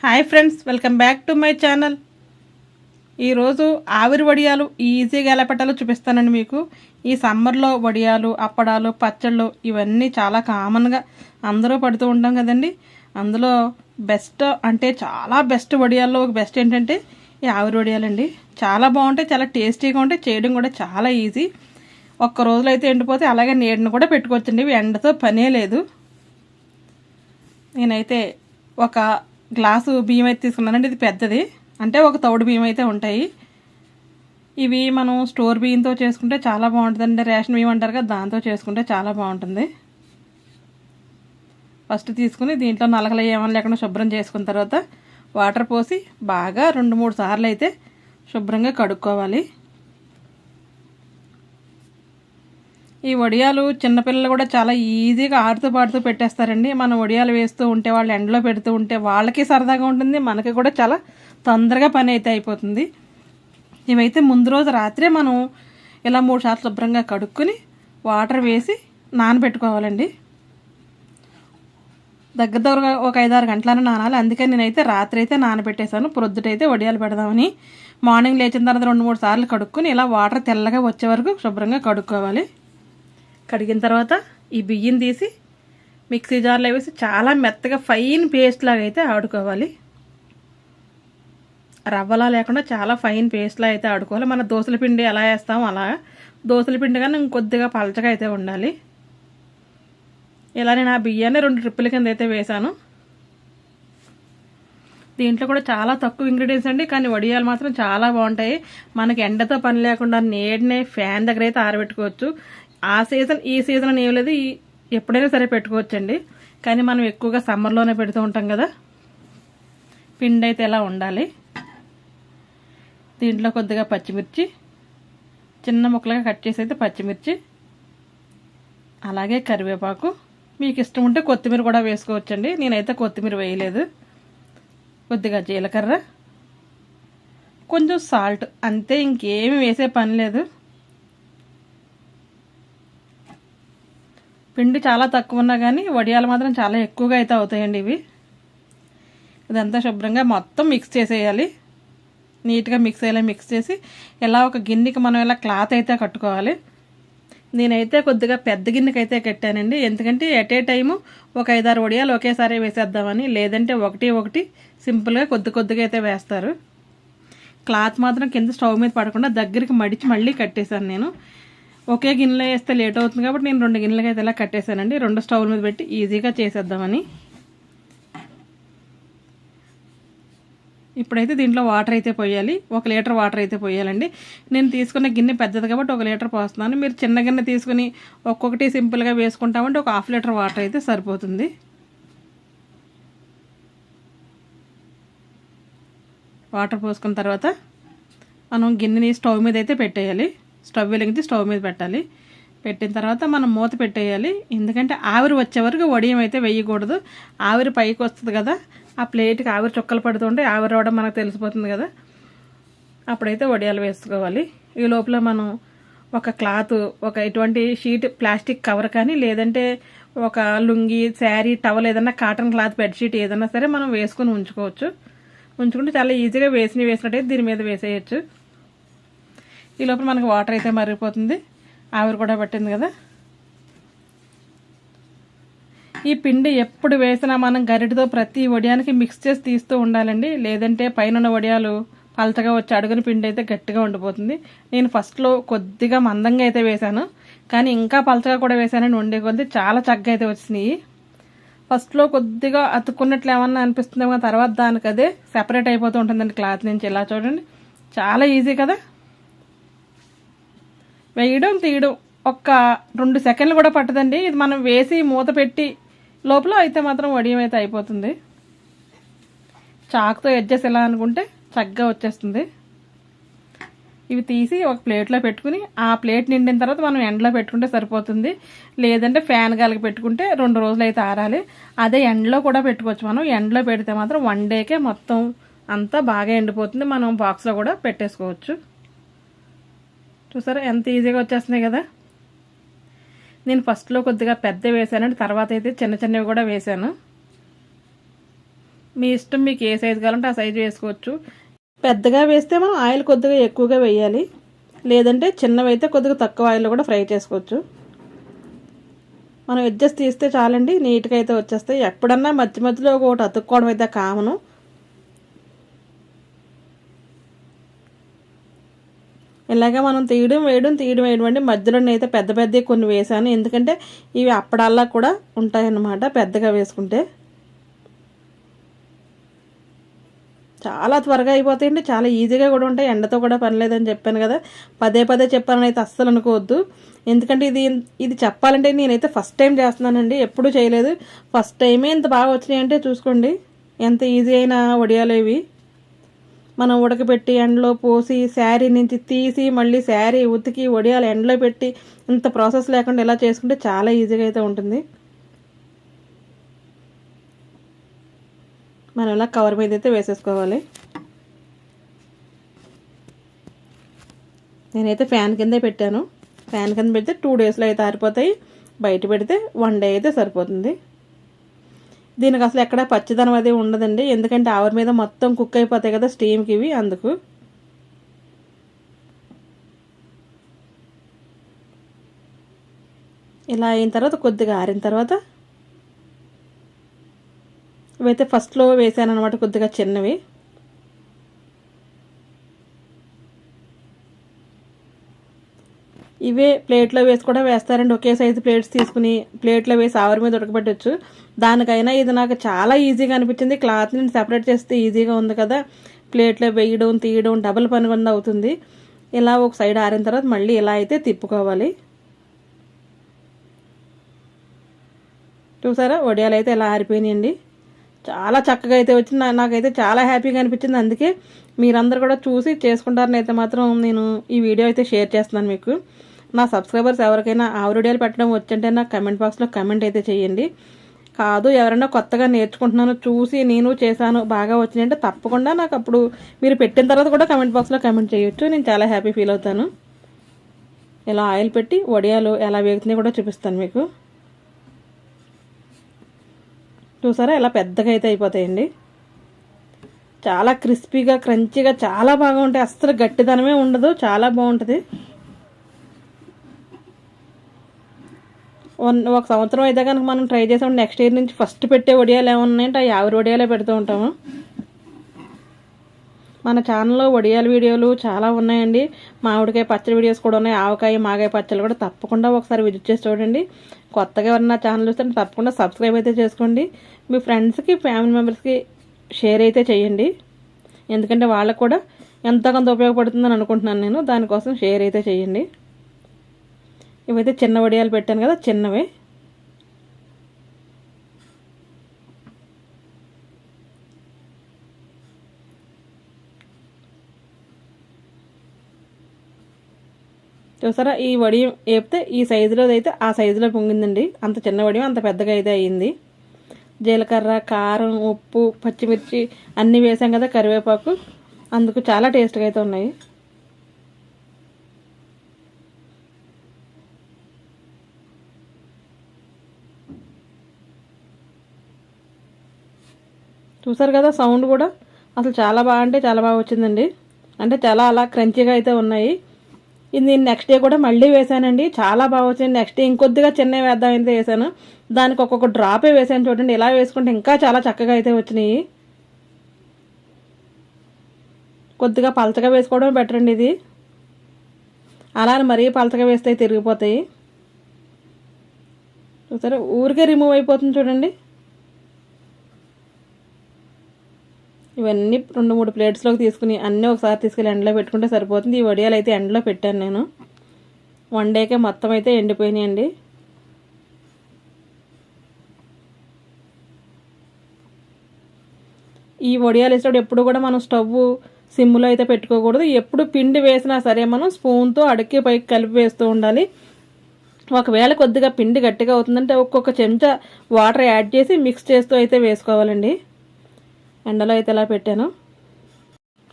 Hi friends, welcome back to my channel. ఈరోజు ఆవిరి వడియాలు ఈజీగా ఎలా పెట్టాలో చూపిస్తానండి మీకు. ఈ సమ్మర్లో వడియాలు, అప్పడాలు, పచ్చళ్ళు ఇవన్నీ చాలా కామన్గా అందరూ పడుతూ ఉంటాం కదండి. అందులో బెస్ట్ అంటే చాలా బెస్ట్ వడియాల్లో ఒక బెస్ట్ ఏంటంటే ఈ ఆవిరి వడియాలండి. చాలా బాగుంటాయి, చాలా టేస్టీగా ఉంటాయి, చేయడం కూడా చాలా ఈజీ. ఒక్క రోజులో అయితే ఎండిపోతే అలాగే నీడను కూడా పెట్టుకోవచ్చండి. ఇవి ఎండతో పనే లేదు. నేనైతే ఒక గ్లాసు బియ్యం అయితే తీసుకున్నానండి. ఇది పెద్దది, అంటే ఒక తౌడు బియ్యం అయితే ఉంటాయి. ఇవి మనం స్టోర్ బియ్యంతో చేసుకుంటే చాలా బాగుంటుందండి. రేషన్ బియ్యం అంటారు కదా, దాంతో చేసుకుంటే చాలా బాగుంటుంది. ఫస్ట్ తీసుకుని దీంట్లో నలకలు ఏమని లేకుండా శుభ్రం చేసుకున్న తర్వాత వాటర్ పోసి బాగా 2-3 సార్లు అయితే శుభ్రంగా కడుక్కోవాలి. ఈ వడియాలు చిన్నపిల్లలు కూడా చాలా ఈజీగా ఆడుతూ పాడుతూ పెట్టేస్తారండి. మనం వడియాలు వేస్తూ ఉంటే వాళ్ళు ఎండలో పెడుతూ ఉంటే వాళ్ళకి సరదాగా ఉంటుంది, మనకి కూడా చాలా తొందరగా పని అయితే అయిపోతుంది. ఇవైతే ముందు రోజు రాత్రే మనం ఇలా 3 సార్లు శుభ్రంగా కడుక్కుని వాటర్ వేసి నానబెట్టుకోవాలండి. దగ్గర ఒక 5-6 గంటలను నానాలి. అందుకని నేనైతే రాత్రి అయితే నానబెట్టేశాను. ప్రొద్దుటైతే వడియాలు పెడదామని మార్నింగ్ లేచిన తర్వాత 2-3 సార్లు కడుక్కుని ఇలా వాటర్ తెల్లగా వచ్చే వరకు శుభ్రంగా కడుక్కోవాలి. కడిగిన తర్వాత ఈ బియ్యం తీసి మిక్సీ జార్లో వేసి చాలా మెత్తగా ఫైన్ పేస్ట్ లాగా అయితే ఆడుకోవాలి. రవ్వలా లేకుండా చాలా ఫైన్ పేస్ట్లా అయితే ఆడుకోవాలి. మన దోసల పిండి ఎలా వేస్తామో అలా దోసల పిండి కానీ ఇంకొద్దిగా పలచగా అయితే ఉండాలి. ఇలా నేను ఆ బియ్యాన్ని 2 ట్రిప్పుల కింద అయితే వేసాను. దీంట్లో కూడా చాలా తక్కువ ఇంగ్రీడియంట్స్ అండి, కానీ వడియాలు మాత్రం చాలా బాగుంటాయి. మనకి ఎండతో పని లేకుండా నేడనే ఫ్యాన్ దగ్గర అయితే ఆరబెట్టుకోవచ్చు. ఆ సీజన్ ఈ సీజన్ అని ఏం లేదు, ఎప్పుడైనా సరే పెట్టుకోవచ్చండి. కానీ మనం ఎక్కువగా సమ్మర్లోనే పెడుతూ ఉంటాం కదా. పిండి అయితే ఎలా ఉండాలి. దీంట్లో కొద్దిగా పచ్చిమిర్చి చిన్న ముక్కలుగా కట్ చేసి అయితే పచ్చిమిర్చి, అలాగే కరివేపాకు, మీకు ఇష్టం ఉంటే కొత్తిమీర కూడా వేసుకోవచ్చండి. నేనైతే కొత్తిమీర వేయలేదు. కొద్దిగా జీలకర్ర, కొంచెం సాల్ట్, అంతే, ఇంకేమి వేసే పని లేదు. పిండి చాలా తక్కువ ఉన్నా కానీ వడియాలు మాత్రం చాలా ఎక్కువగా అయితే అవుతాయండి ఇవి. ఇదంతా శుభ్రంగా మొత్తం మిక్స్ చేసేయాలి. నీట్గా మిక్స్ చేసి ఇలా ఒక గిన్నెకి మనం ఇలా క్లాత్ అయితే కట్టుకోవాలి. నేనైతే కొద్దిగా పెద్ద గిన్నెకి అయితే కట్టానండి. ఎందుకంటే ఎట్ ఏ టైము ఒక 5-6 వడియాలు ఒకేసారి వేసేద్దామని, లేదంటే ఒకటి సింపుల్గా కొద్దిగా అయితే వేస్తారు. క్లాత్ మాత్రం కింద స్టవ్ మీద పడకుండా దగ్గరికి మడిచి మళ్ళీ కట్టేశాను నేను. ఒకే గిన్నెలో వేస్తే లేట్ అవుతుంది కాబట్టి నేను 2 గిన్నెలకి అయితే ఇలా కట్టేశానండి. 2 స్టవ్ల మీద పెట్టి ఈజీగా చేసేద్దామని. ఇప్పుడైతే దీంట్లో వాటర్ అయితే పోయాలి. 1 లీటర్ వాటర్ అయితే పోయాలండి. నేను తీసుకున్న గిన్నె పెద్దది కాబట్టి 1 లీటర్ పోస్తున్నాను. మీరు చిన్న గిన్నె తీసుకుని ఒక్కొక్కటి సింపుల్గా వేసుకుంటామంటే ఒక 1/2 లీటర్ వాటర్ అయితే సరిపోతుంది. వాటర్ పోసుకున్న తర్వాత మనం గిన్నెని స్టవ్ మీద అయితే పెట్టేయాలి. స్టవ్ వెలిగించి స్టవ్ మీద పెట్టాలి. పెట్టిన తర్వాత మనం మూత పెట్టేయాలి. ఎందుకంటే ఆవిరి వచ్చే వరకు వడియం అయితే వేయకూడదు. ఆవిరి పైకి వస్తుంది కదా, ఆ ప్లేట్కి ఆవిరి చుక్కలు పడుతుంటే ఆవిరి రావడం మనకు తెలిసిపోతుంది కదా, అప్పుడైతే వడియాలు వేసుకోవాలి. ఈ లోపల మనం ఒక క్లాత్, ఒక ఇటువంటి షీట్ ప్లాస్టిక్ కవర్ కానీ, లేదంటే ఒక లుంగి, శారీ, టవల్, ఏదన్నా కాటన్ క్లాత్, బెడ్షీట్ ఏదన్నా సరే మనం వేసుకొని ఉంచుకోవచ్చు. ఉంచుకుంటే చాలా ఈజీగా వేసినట్టయితే దీని మీద వేసేయచ్చు. ఈ లోపల మనకు వాటర్ అయితే మరిగిపోతుంది, ఆవిరి కూడా పట్టింది కదా. ఈ పిండి ఎప్పుడు వేసినా మనం గరిటతో ప్రతి వడియానికి మిక్స్ చేసి తీస్తూ ఉండాలండి. లేదంటే పైన వడియాలు పలచగా వచ్చి అడుగున పిండి అయితే గట్టిగా ఉండిపోతుంది. నేను ఫస్ట్లో కొద్దిగా మందంగా అయితే వేశాను, కానీ ఇంకా పలచగా కూడా వేసానని వండే కొద్ది చాలా చక్కగా అయితే వచ్చినాయి. ఫస్ట్లో కొద్దిగా అతుక్కున్నట్లు ఏమన్నా అనిపిస్తుందేమో, తర్వాత దానికి అదే సెపరేట్ అయిపోతూ ఉంటుందండి క్లాత్ నుంచి. ఇలా చూడండి, చాలా ఈజీ కదా. వేయడం తీయడం ఒక్క 2 సెకండ్లు కూడా పట్టదండి. ఇది మనం వేసి మూత పెట్టి లోపల అయితే మాత్రం వడియం అయితే అయిపోతుంది. చాకుతో ఎడ్జెస్ ఎలా అనుకుంటే చక్కగా వచ్చేస్తుంది. ఇవి తీసి ఒక ప్లేట్లో పెట్టుకుని ఆ ప్లేట్ నిండిన తర్వాత మనం ఎండలో పెట్టుకుంటే సరిపోతుంది. లేదంటే ఫ్యాన్ గాలికి పెట్టుకుంటే 2 రోజులు అయితే ఆరాలి. అదే ఎండలో కూడా పెట్టుకోవచ్చు. మనం ఎండలో పెడితే మాత్రం 1 డేకే మొత్తం అంతా బాగా ఎండిపోతుంది. మనం బాక్స్లో కూడా పెట్టేసుకోవచ్చు. చూసారా ఎంత ఈజీగా వచ్చేస్తున్నాయి కదా. నేను ఫస్ట్లో కొద్దిగా పెద్ద వేసానండి, తర్వాత అయితే చిన్నవి కూడా వేసాను. మీ ఇష్టం, మీకు ఏ సైజు కావాలంటే ఆ సైజు వేసుకోవచ్చు. పెద్దగా వేస్తే మనం ఆయిల్ కొద్దిగా ఎక్కువగా వేయాలి, లేదంటే చిన్నవి అయితే కొద్దిగా తక్కువ ఆయిల్లో కూడా ఫ్రై చేసుకోవచ్చు. మనం ఎడ్జస్ట్ తీస్తే చాలండి, నీట్గా అయితే వచ్చేస్తాయి. ఎప్పుడన్నా మధ్య మధ్యలో ఒకటి అతుక్కోవడం అయితే కామను. ఇలాగ మనం తీయడం వేయడం అంటే మధ్యలో అయితే పెద్ద పెద్దవి కొన్ని వేసాను, ఎందుకంటే ఇవి అప్పడాల్లా కూడా ఉంటాయన్నమాట పెద్దగా వేసుకుంటే. చాలా త్వరగా అయిపోతాయండి, చాలా ఈజీగా కూడా ఉంటాయి. ఎండతో కూడా పని లేదని చెప్పాను కదా, పదే పదే చెప్పాలని అయితే అస్సలు అనుకోవద్దు. ఎందుకంటే ఇది చెప్పాలంటే నేనైతే ఫస్ట్ టైం చేస్తున్నానండి, ఎప్పుడూ చేయలేదు. ఫస్ట్ టైమే ఇంత బాగా వచ్చినాయి అంటే చూసుకోండి ఎంత ఈజీ అయిన వడియాలు ఇవి. మనం ఉడకబెట్టి ఎండలో పోసి శారీ నుంచి తీసి మళ్ళీ శారీ ఉతికి వడియాలు ఎండలో పెట్టి ఇంత ప్రాసెస్ లేకుండా ఇలా చేసుకుంటే చాలా ఈజీగా అయితే ఉంటుంది. మనం ఇలా కవర్ మీద అయితే వేసేసుకోవాలి. నేనైతే ఫ్యాన్ కిందే పెట్టాను. ఫ్యాన్ కింద పెడితే 2 డేస్లో అయితే ఆరిపోతాయి, బయట పెడితే 1 డే అయితే సరిపోతుంది. దీనికి అసలు ఎక్కడ పచ్చిదనం అది ఉండదండి, ఎందుకంటే ఆవిరి మీద మొత్తం కుక్ అయిపోతాయి కదా స్టీమ్కి ఇవి, అందుకు. ఇలా అయిన తర్వాత కొద్దిగా ఆరిన తర్వాత ఇవైతే ఫస్ట్లో వేసాను అనమాట, కొద్దిగా చిన్నవి. ఇవే ప్లేట్లో వేసి కూడా వేస్తారండి, ఒకే సైజు ప్లేట్స్ తీసుకుని ప్లేట్లో వేసి ఆవిరి మీద ఉడకబెట్టచ్చు. దానికైనా ఇది నాకు చాలా ఈజీగా అనిపించింది. క్లాత్ని సెపరేట్ చేస్తే ఈజీగా ఉంది కదా, ప్లేట్లో వేయడం తీయడం డబుల్ పని కూడా అవుతుంది. ఇలా ఒక సైడ్ ఆరిన తర్వాత మళ్ళీ ఇలా అయితే తిప్పుకోవాలి. చూసారా వడియాలు అయితే ఇలా ఆరిపోయినాయండి, చాలా చక్కగా అయితే వచ్చింది. నాకైతే చాలా హ్యాపీగా అనిపించింది. అందుకే మీరందరూ కూడా చూసి చేసుకుంటారని అయితే మాత్రం నేను ఈ వీడియో అయితే షేర్ చేస్తున్నాను మీకు. నా సబ్స్క్రైబర్స్ ఎవరికైనా ఆవిరి వడియాలు పెట్టడం వచ్చంటే నాకు కమెంట్ బాక్స్లో కమెంట్ అయితే చేయండి. కాదు ఎవరైనా కొత్తగా నేర్చుకుంటున్నాను చూసి నేను చేశాను బాగా వచ్చినాయంటే తప్పకుండా నాకు అప్పుడు మీరు పెట్టిన తర్వాత కూడా కమెంట్ బాక్స్లో కమెంట్ చేయొచ్చు, నేను చాలా హ్యాపీ ఫీల్ అవుతాను. ఇలా ఆయిల్ పెట్టి వడియాలు ఎలా వేగుతున్నాయి కూడా చూపిస్తాను మీకు. చూసారా ఎలా పెద్దగా అయితే అయిపోతాయండి, చాలా క్రిస్పీగా క్రంచీగా చాలా బాగా ఉంటాయి, అస్సలు గట్టిదనమే ఉండదు, చాలా బాగుంటుంది. ఒక సంవత్సరం అయితే కనుక మనం ట్రై చేసాం, నెక్స్ట్ ఇయర్ నుంచి ఫస్ట్ పెట్టే వడియాలు ఏమన్నాయంటే ఆ ఆవిరి వడియాలే పెడుతూ ఉంటాము. మన ఛానల్లో వడియాల వీడియోలు చాలా ఉన్నాయండి, మామిడికాయ పచ్చడి వీడియోస్ కూడా ఉన్నాయి, ఆవకాయ మాగాయ పచ్చళ్ళు కూడా తప్పకుండా ఒకసారి విజిట్ చేసి చూడండి. కొత్తగా ఎవరైనా ఛానల్ చూస్తే తప్పకుండా సబ్స్క్రైబ్ అయితే చేసుకోండి. మీ ఫ్రెండ్స్కి ఫ్యామిలీ మెంబర్స్కి షేర్ అయితే చేయండి, ఎందుకంటే వాళ్ళకు కూడా ఎంతో కొంత ఉపయోగపడుతుందని అనుకుంటున్నాను నేను, దానికోసం షేర్ అయితే చేయండి. ఇవైతే చిన్న వడియాలు పెట్టాను కదా, చిన్నవే. చూసారా ఈ వడియం వేపితే ఈ సైజులో అయితే ఆ సైజులో పొంగిందండి, అంత చిన్న వడియం అంత పెద్దగా అయితే అయ్యింది. జీలకర్ర కారం ఉప్పు పచ్చిమిర్చి అన్నీ వేసాం కదా, కరివేపాకు, అందుకు చాలా టేస్ట్గా అయితే ఉన్నాయి. చూసారు కదా సౌండ్ కూడా అసలు చాలా బాగా అంటే చాలా బాగా వచ్చిందండి, అంటే చాలా అలా క్రంచీగా అయితే ఉన్నాయి. ఇది నేను నెక్స్ట్ డే కూడా మళ్ళీ వేసానండి, చాలా బాగా వచ్చింది. నెక్స్ట్ డే ఇంకొద్దిగా చిన్నవి వేద్దాం అయితే వేసాను, దానికి ఒక్కొక్క డ్రాపే వేసాను చూడండి. ఇలా వేసుకుంటే ఇంకా చాలా చక్కగా అయితే వచ్చినాయి. కొద్దిగా పలచగా వేసుకోవడం బెటర్ అండి ఇది, అలా మరీ పలచగా వేస్తే తిరిగిపోతాయి. చూసారా ఊరికే రిమూవ్ అయిపోతుంది చూడండి. ఇవన్నీ 2-3 ప్లేట్స్లోకి తీసుకుని అన్నీ ఒకసారి తీసుకెళ్ళి ఎండలో పెట్టుకుంటే సరిపోతుంది. ఈ వడియాలు అయితే ఎండలో పెట్టాను నేను, 1 డేకే మొత్తం అయితే ఎండిపోయినాయండి. ఈ వడియాలు వేసేటప్పుడు ఎప్పుడు కూడా మనం స్టవ్ సిమ్లో అయితే పెట్టుకోకూడదు, ఎప్పుడు పిండి వేసినా సరే మనం స్పూన్తో అడిగి పైకి కలిపి వేస్తూ ఉండాలి. ఒకవేళ కొద్దిగా పిండి గట్టిగా అవుతుందంటే ఒక్కొక్క చెంచా వాటర్ యాడ్ చేసి మిక్స్ చేస్తూ అయితే వేసుకోవాలండి. ఎండలో అయితే ఇలా పెట్టాను,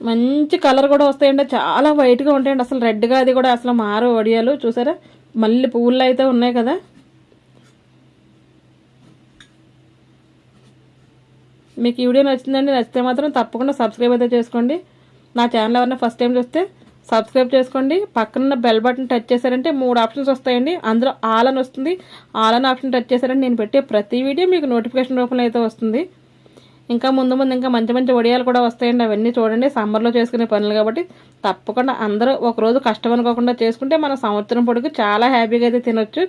మంచి కలర్ కూడా వస్తాయండి, చాలా వైట్గా ఉంటాయండి, అసలు రెడ్గా అది కూడా అసలు మారు వడియాలు. చూసారా మళ్ళీ పువ్వులు అయితే ఉన్నాయి కదా, మీకు ఈ వీడియో నచ్చిందండి, నచ్చితే మాత్రం తప్పకుండా సబ్స్క్రైబ్ అయితే చేసుకోండి. నా ఛానల్ ఎవరైనా ఫస్ట్ టైం చూస్తే సబ్స్క్రైబ్ చేసుకోండి. పక్కన బెల్ బటన్ టచ్ చేశారంటే 3 ఆప్షన్స్ వస్తాయండి. అందులో ఆల్ అని వస్తుంది. ఆల్ అని ఆప్షన్ టచ్ చేశారంటే నేను పెట్టే ప్రతి వీడియో మీకు నోటిఫికేషన్ రూపంలో అయితే వస్తుంది. ఇంకా ముందు ఇంకా మంచి మంచి వడియాలు కూడా వస్తాయండి. అవన్నీ చూడండి, సమ్మర్లో చేసుకునే పనులు కాబట్టి తప్పకుండా అందరూ ఒకరోజు కష్టం అనుకోకుండా చేసుకుంటే మన సంవత్సరం పొడుగు చాలా హ్యాపీగా అయితే తినొచ్చు.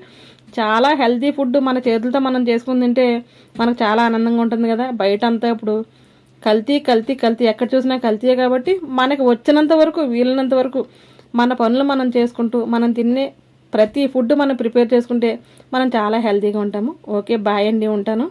చాలా హెల్తీ ఫుడ్ మన చేతులతో మనం చేసుకుని తింటే మనకు చాలా ఆనందంగా ఉంటుంది కదా. బయట అంతా ఇప్పుడు కల్తీ కల్తీ కల్తీ, ఎక్కడ చూసినా కల్తీయే. కాబట్టి మనకి వచ్చినంత వరకు, వీలైనంత వరకు మన పనులు మనం చేసుకుంటూ మనం తినే ప్రతి ఫుడ్ మనం ప్రిపేర్ చేసుకుంటే మనం చాలా హెల్తీగా ఉంటాము. ఓకే, బాయ్ అండి, ఉంటాను.